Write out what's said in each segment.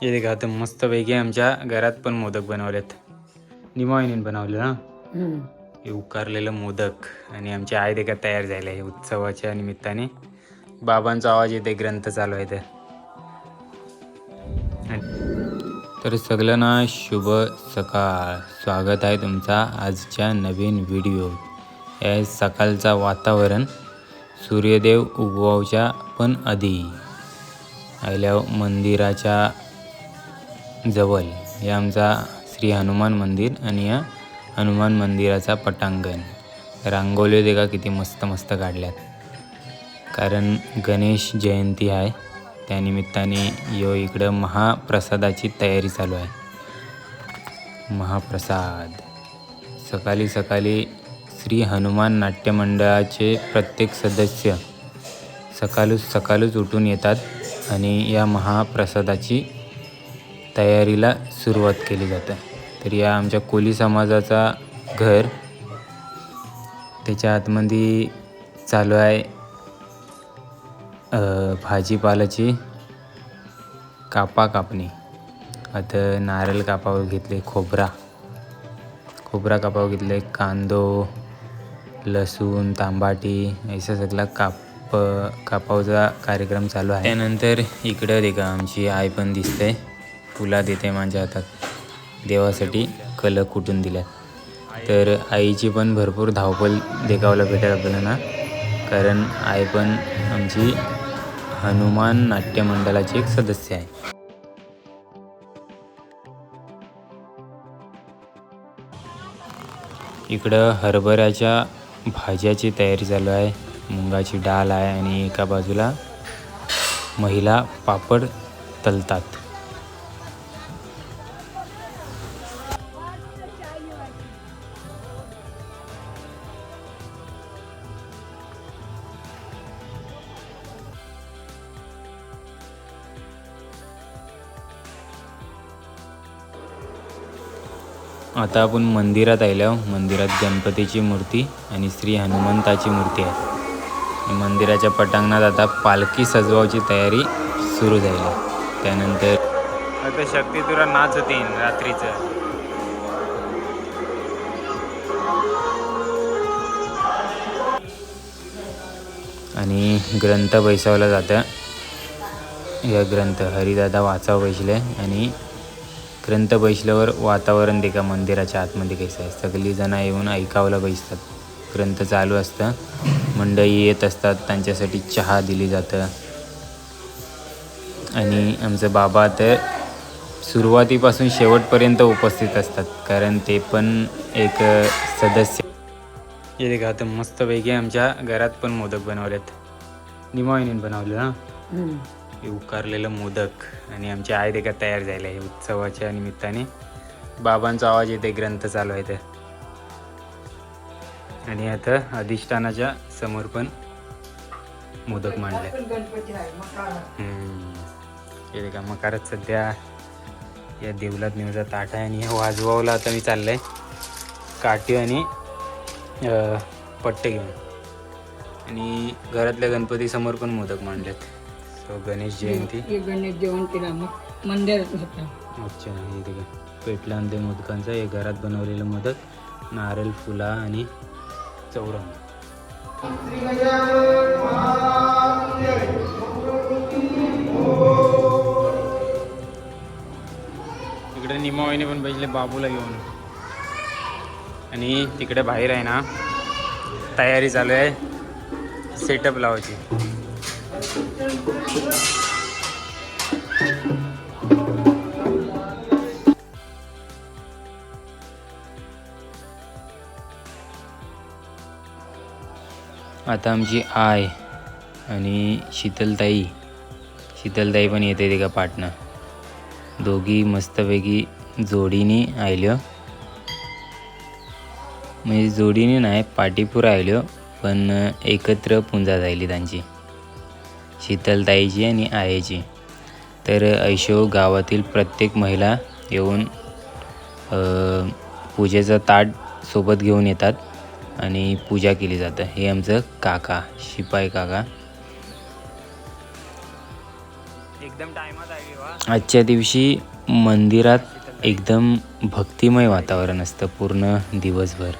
हे देखा आता मस्तपैकी आमच्या घरात पण मोदक बनवलेत. निमाईने बनवले ना. हे उकारलेलं मोदक आणि आमची आई देखा तयार झाले आहे उत्सवाच्या निमित्ताने. बाबांचा आवाज येते, ग्रंथ चालू आहे तर सगळ्यांना शुभ सकाळ. स्वागत आहे तुमचा आजच्या नवीन व्हिडिओ. हे सकाळचा वातावरण सूर्यदेव उगवायच्या पण आधी आल्या मंदिराच्या जवळ हे आमचा श्री हनुमान मंदिर आणि या हनुमान मंदिराचा पटांगण. रांगोळी देखा किती मस्त मस्त काढल्यात, कारण गणेश जयंती आहे त्यानिमित्ताने यो इकडं महाप्रसादाची तयारी चालू आहे. महाप्रसाद सकाळी सकाळी श्री हनुमान नाट्य मंडळाचे प्रत्येक सदस्य सकाळच उठून येतात आणि या महाप्रसादाची तयारीला सुरुवात केली जाते. तर या आमच्या कोली समाजाचा घर, त्याच्या आतमध्ये चालू आहे भाजीपालाची कापणी. आता नारळ कापावर घेतले, खोबरा कापावर घेतले, कांदो, लसूण, तांबाटी असा सगळा कापावचा कार्यक्रम चालू आहे. त्यानंतर इकडं देखा आमची आई पण दिसते, फुला देते माझ्या हातात. देवासाठी कल कुटून दिल्या. तर आईची पण भरपूर धावपळ देखावला भेटेल आपल्याला ना, कारण आई पण आमची हनुमान नाट्य मंडळाची एक सदस्य आहे. इकडं हरभऱ्याच्या भाज्याची तयारी चालू आहे. मुंगाची डाळ आहे आणि एका बाजूला महिला पापड तलतात. आता आपण मंदिरात आलो. मंदिरात गणपतीची मूर्ती आणि श्री हनुमंताची मूर्ती आहे. मंदिराच्या पटांगणात आता पालखी सजवायची तयारी सुरू झाली. त्यानंतर आता शक्तितुरा नाच होती रात्रीचं. आणि ग्रंथ बैसवला जातं. या ग्रंथ हरिदादा वाचाव बैसले आणि ग्रंथ बैसल्यावर वातावरण देखा मंदिराच्या आतमध्ये कसं आहे, सगळी जणं येऊन ऐकावला बैसतात. ग्रंथ चालू असतं, मंडळी येत असतात, त्यांच्यासाठी चहा दिली जातं. आणि आमचे बाबा तर सुरुवातीपासून शेवटपर्यंत उपस्थित असतात, कारण ते पण एक सदस्य. हे देखा आता मस्तपैकी आमच्या घरात पण मोदक बनवलेत. निमाईने बनवले ना. हे उकारलेलं मोदक आणि आमची आई देखा तयार झाले आहे उत्सवाच्या निमित्ताने. बाबांचा आवाज येते, ग्रंथ चालू आहे. आणि आता अधिष्ठानाच्या समोर पण मोदक मांडले. हे देखा मकारच सध्या या देवलात नेऊचा ताट आहे आणि हे वाजवावला आता मी चाललंय काठी आणि पट्टे घेऊन. आणि घरातल्या गणपती समोर पण मोदक मांडलेत. सो गणेश जयंती मंदिरात होता. अच्छा, हे देखा पेटला आणि मोदकांचा हे घरात बनवलेलं मोदक, नारळ, फुला आणि चौरंग. इकडे निमावाईने पण बसले बाबूला घेऊन. आणि तिकडे बाहेर आहे ना तयारी चालू आहे सेटअप लावायची. आता आमची आई आणि शीतलताई पण येते ते का पाटणं. दोघी मस्तपैकी जोडीने आयल्यो, म्हणजे जोडीने नाही पाठीपुर आयल्यो, पण एकत्र पुंजा जायली त्यांची, शीतलताईची आणि आईची. तर ऐशो गावातील प्रत्येक महिला येऊन पूजेचं ताट सोबत घेऊन येतात आणि पूजा केली जातं. हे आमचं काका, शिपाई काका. एकदम टाइमात आहे. आजच्या दिवशी मंदिरात एकदम भक्तिमय वातावरण असतं पूर्ण दिवसभर.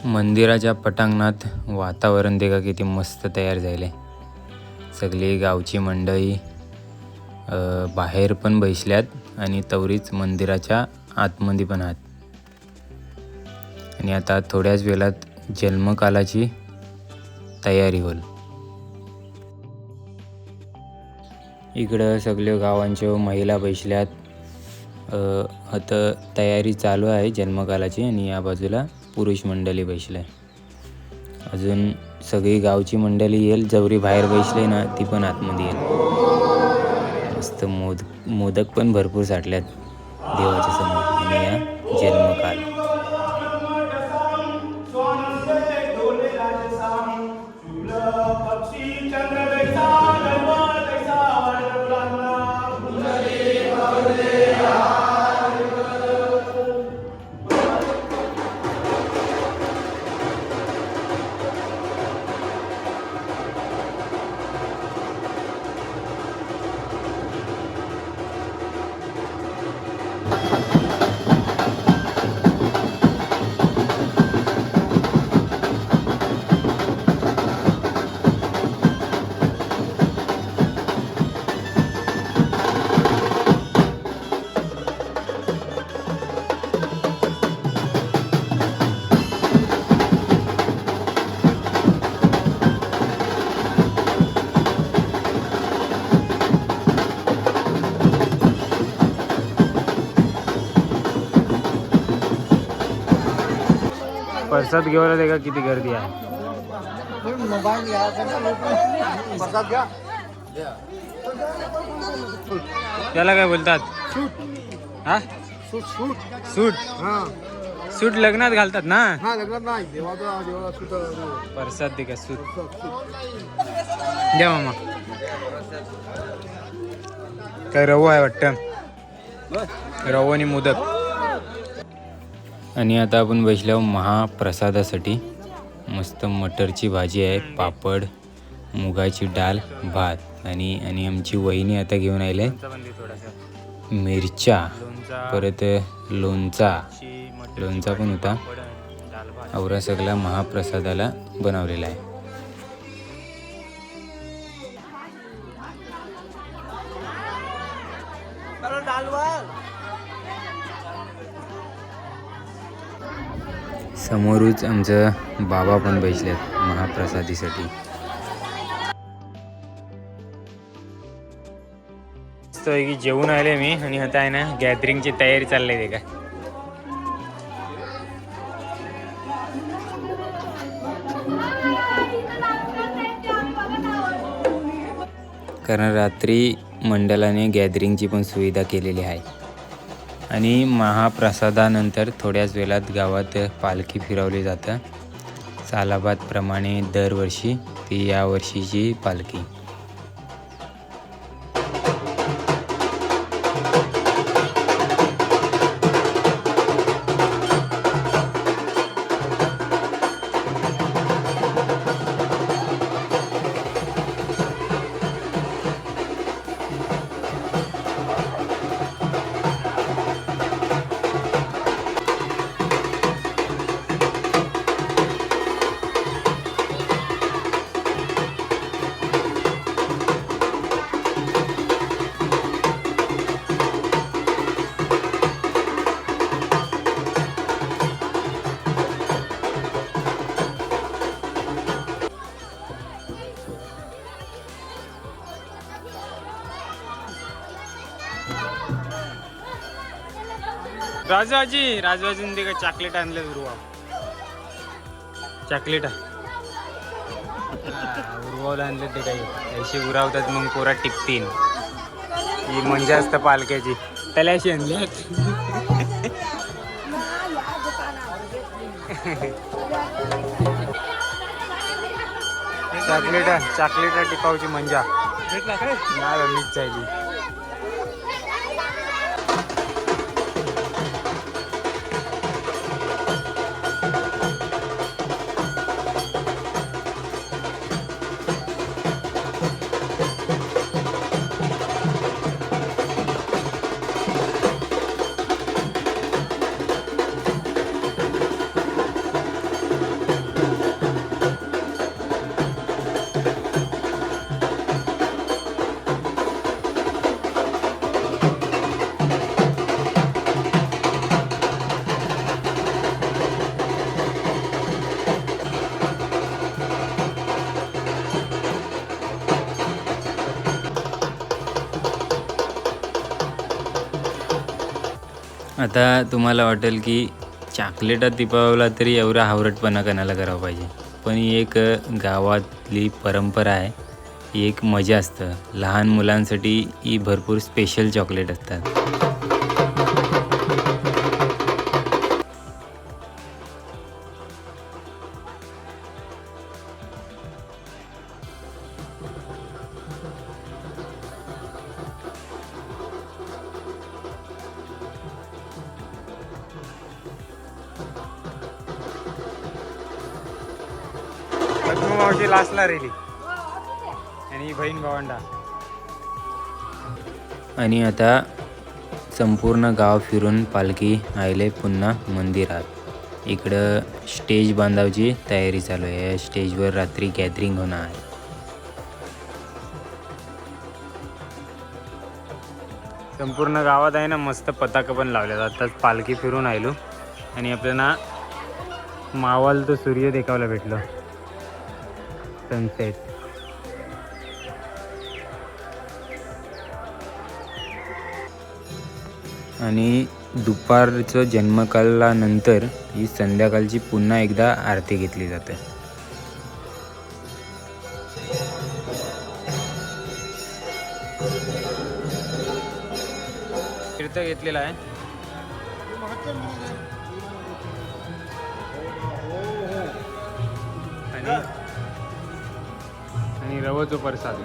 मंदिराच्या पटांगणात वातावरण देखा किती मस्त तयार झाले. सगळी गावची मंडळी बाहेर पण बैसल्यात आणि तवरीच मंदिराच्या आतमध्ये पण आहात. आणि आता थोड्याच वेळात जन्मकालाची तयारी होईल. इकडं सगळ्या गावांच्या महिला बैसल्यात. आता तयारी चालू आहे जन्मकालाची. आणि या बाजूला पुरुष मंडळी बैसले. अजून सगळी गावची मंडळी येईल. जवरी बाहेर बैसले ना ती पण आतमध्ये येईल. मस्त मोदक पण भरपूर साठल्यात देवाच्या समोर. आणि या जन्मकाल प्रसाद घेऊन देखा किती गर्दी आहे. त्याला काय बोलतात? हा सूट. सूट लग्नात घालतात ना? प्रसाद दे का सूट द्या मामा. काय रवो आहे वाटतं. रवो आणि मोदक. आणि आता आपण बसल्यावर महाप्रसादासाठी. मस्त मटरची भाजी आहे, पापड, मुगाची डाळ, भात. आणि आमची वहिनी आता घेऊन आले मिरच्या, परत लोणचा पण होता. आवरा सगळा महाप्रसादाला बनवलेला आहे. समोरच आमचं बाबा पण बसलेत महाप्रसादीसाठी. की जेवून आले मी आणि आता आहे ना गॅदरिंगची तयारी चालली आहे का. कारण रात्री मंडळाने गॅदरिंगची पण सुविधा केलेली आहे. आणि महाप्रसादानंतर थोड्याच वेळात गावात पालखी फिरवली जातं सालाबादप्रमाणे दरवर्षी. ती यावर्षीची पालखी. राजून ते का चॉकलेट आणले उर्वा. चॉकलेट उर्वाला आणले ते काही अशी उरावतात मग पोरा टिपतीन. ही म्हणजे असतं पालख्याची त्याला अशी आणली. चॉकलेट टिपावची मंजा मीच जायली. आता तुम्हाला वाटेल की चॉकलेटात टिपावला तरी एवढा हावरटपणा कोणाला करावं पाहिजे. पण ही एक गावातली परंपरा आहे. ही एक मजा असतं. लहान मुलांसाठी ही भरपूर स्पेशल चॉकलेट असतात. मावशी लास्टला रेली आणि बहीण भावंडा. आणि आता संपूर्ण गाव फिरून पालखी आले पुन्हा मंदिरात. इकडं स्टेज बांधायची तयारी चालू आहे. स्टेजवर रात्री गॅदरिंग होणार आहे. संपूर्ण गावात आहे ना मस्त पताका पण लावल्यात. आताच पालखी फिरून आलो आणि आपल्याला मावळ तो सूर्य देखायला भेटलो. सनसेट. आणि दुपारचं जन्मकालानंतर ही संध्याकाळची पुन्हा एकदा आरती घेतली जाते. तीर्थ घेतलेला आहे. आणि रवोचा प्रसाद.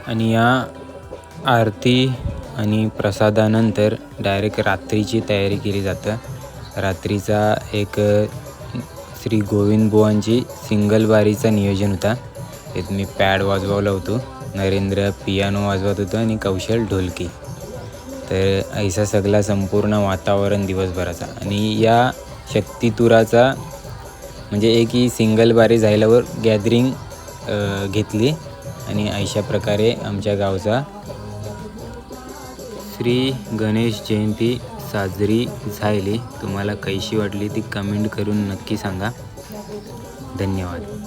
आणि या आरती आणि प्रसादानंतर डायरेक्ट रात्रीची तयारी केली जातं. रात्रीचा एक श्री गोविंद बुवांची सिंगल बारीचा नियोजन होता. त्यात मी पॅड वाजवलं होतो. नरेंद्र पियानो वाजवत होतो आणि कौशल ढोलकी. तर ऐसा सगळा संपूर्ण वातावरण दिवसभराचा. आणि या शक्तितुराचा म्हणजे एक ही सिंगल बारी झाल्यावर गॅदरिंग घेतली आणि अशा प्रकारे आमच्या गावचा श्री गणेश जयंती साजरी झाली. तुम्हाला कशी वाटली ती कमेंट करून नक्की सांगा. धन्यवाद.